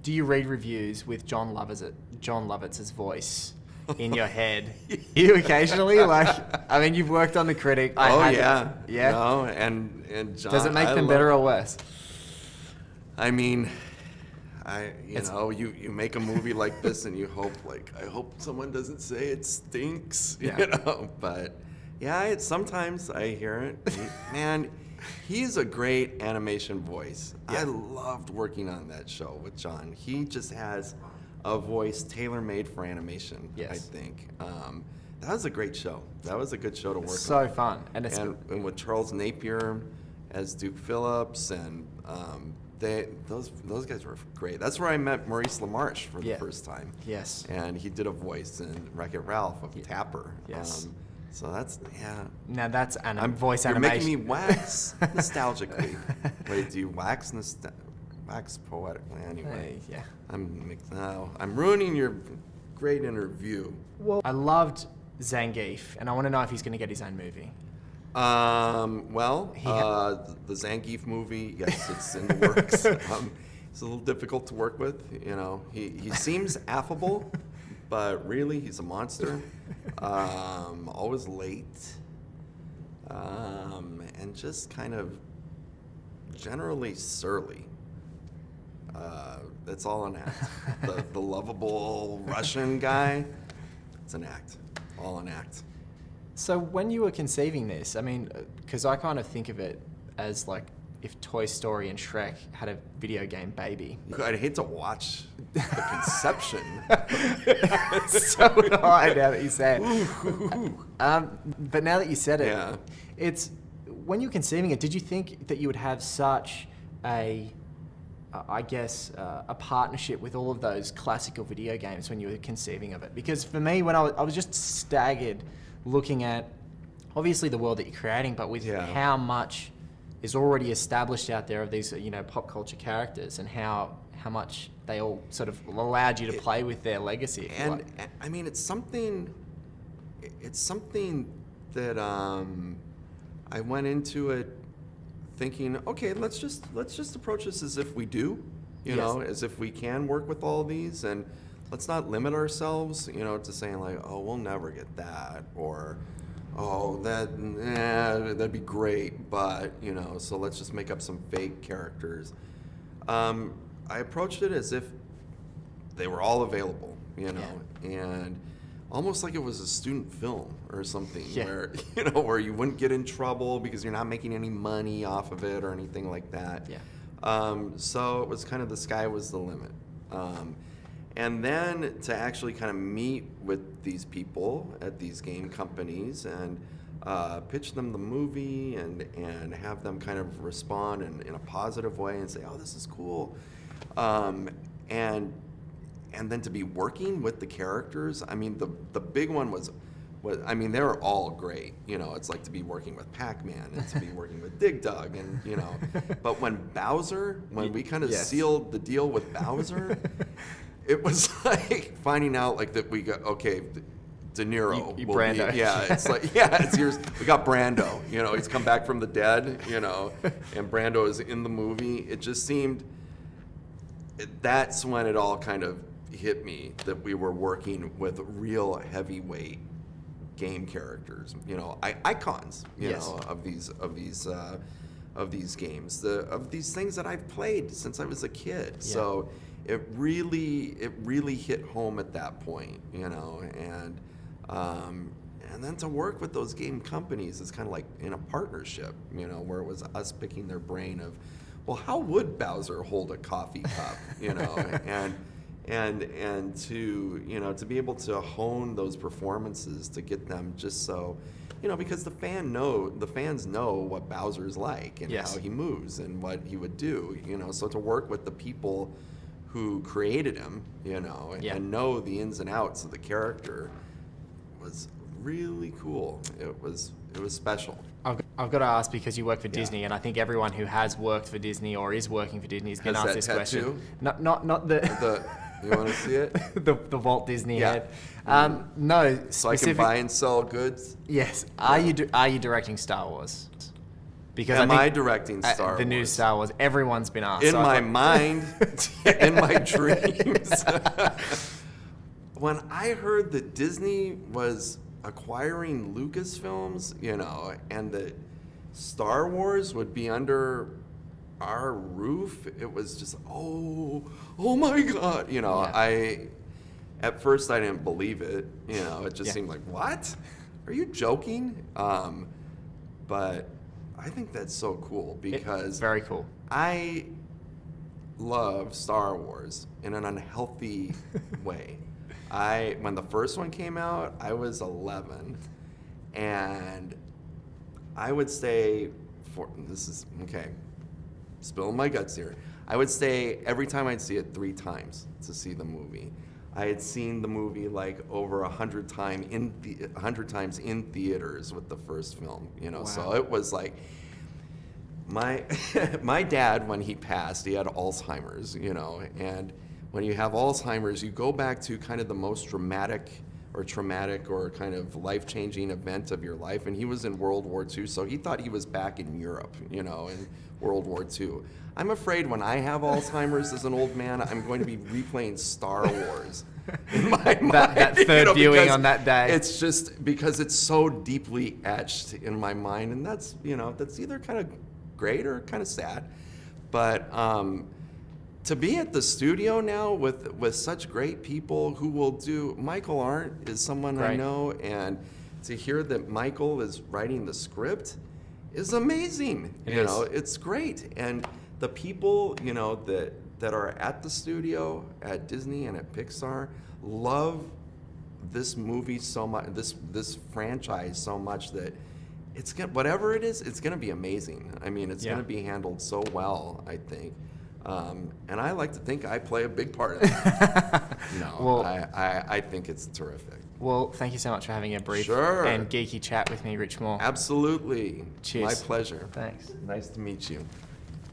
do you read reviews with John Lovitz's voice in your head? You occasionally, like, I mean, you've worked on The Critic. Yeah. No, and John, does it make them better or worse? I mean, you make a movie like this and you hope, I hope someone doesn't say it stinks, but yeah, sometimes I hear it. Man, he's a great animation voice. Yeah. I loved working on that show with John. He just has a voice tailor-made for animation, I think. That was a great show. That was a good show to work on. So fun. And with Charles Napier as Duke Phillips, and those guys were great. That's where I met Maurice LaMarche for the first time. Yes. And he did a voice in Wreck-It Ralph of Tapper. Yes. So that's, Now that's voice you're animation. You're making me wax nostalgically. Wait, do you wax poetically? Anyway. Yeah. I'm ruining your great interview. Well, I loved Zangief, and I want to know if he's going to get his own movie. The Zangief movie, yes, it's in the works. It's a little difficult to work with. He seems affable, but really he's a monster. Always late, and just kind of generally surly. It's all an act. The lovable Russian guy, it's an act. All an act. So when you were conceiving this, I mean, because I kind of think of it as like if Toy Story and Shrek had a video game baby. I'd hate to watch the conception. So would I, now that you say it. But now that you said it, it's when you were conceiving it, did you think that you would have such a partnership with all of those classical video games when you were conceiving of it? Because for me, when I was just staggered looking at obviously the world that you're creating, but with how much is already established out there of these, pop culture characters, and how much they all sort of allowed you to play with their legacy. And I mean, it's something that I went into it thinking, okay, let's just approach this as if we do, as if we can work with all these, and let's not limit ourselves, to saying like, oh, we'll never get that, or oh, that'd be great, but so let's just make up some fake characters. I approached it as if they were all available, and almost like it was a student film or something, where where you wouldn't get in trouble because you're not making any money off of it or anything like that. So it was kind of the sky was the limit. And then to actually kind of meet with these people at these game companies and pitch them the movie and have them kind of respond in a positive way and say, oh, this is cool. And then to be working with the characters, I mean, the big one was I mean, they were all great. It's like to be working with Pac-Man and to be working with Dig Dug, and but when we kind of sealed the deal with Bowser, it was like finding out like that we got De Niro. Brando. It's like it's yours. We got Brando. He's come back from the dead. And Brando is in the movie. It just seemed. That's when it all kind of hit me that we were working with real heavyweight game characters. Icons. Of these games, of these things that I've played since I was a kid. Yeah. So. It really hit home at that point, and then to work with those game companies is kind of like in a partnership, where it was us picking their brain of, well, how would Bowser hold a coffee cup, and to be able to hone those performances to get them just so, because the fans know what Bowser's like and how he moves and what he would do, so to work with the people who created him, and know the ins and outs of the character was really cool. It was special. I've got to ask, because you work for Disney, and I think everyone who has worked for Disney or is working for Disney has been asked this question. Not the you want to see it? the Walt Disney head. No, so I can buy and sell goods. Yes. Are you directing Star Wars? Because am I I think directing Star Wars? the new Star Wars, everyone's been asked. In So I my thought- mind, in my dreams. When I heard that Disney was acquiring Lucasfilms, you know, and that Star Wars would be under our roof, it was just, oh my God. You know, Yeah. at first I didn't believe it. You know, it just Yeah. seemed like, what? Are you joking? But I think that's so cool because Very cool. I love Star Wars in an unhealthy way. When the first one came out, I was 11, and I would stay spilling my guts here. I would stay every time I'd see it 3 times to see the movie. I had seen the movie like over 100 times in theaters with the first film, you know. Wow. So it was like my my dad, when he passed, he had Alzheimer's, you know, and when you have Alzheimer's, you go back to kind of the most dramatic or traumatic or kind of life-changing event of your life, and he was in World War II, so he thought he was back in Europe, you know, in World War II. I'm afraid when I have Alzheimer's as an old man, I'm going to be replaying Star Wars in my mind. That third viewing because on that day. It's just because it's so deeply etched in my mind, and that's either kind of great or kind of sad. But to be at the studio now with such great people who will do, Michael Arndt is someone I Right. know, and to hear that Michael is writing the script is amazing. It you is. know, it's great. And the people, you know, that are at the studio at Disney and at Pixar love this movie so much, this franchise so much that it's gonna, whatever it is, it's gonna be amazing. I mean, it's gonna be handled so well, I think. And I like to think I play a big part in it. No, Well- I think it's terrific. Well, thank you so much for having a brief Sure. and geeky chat with me, Rich Moore. Absolutely. Cheers. My pleasure. Thanks. Nice to meet you.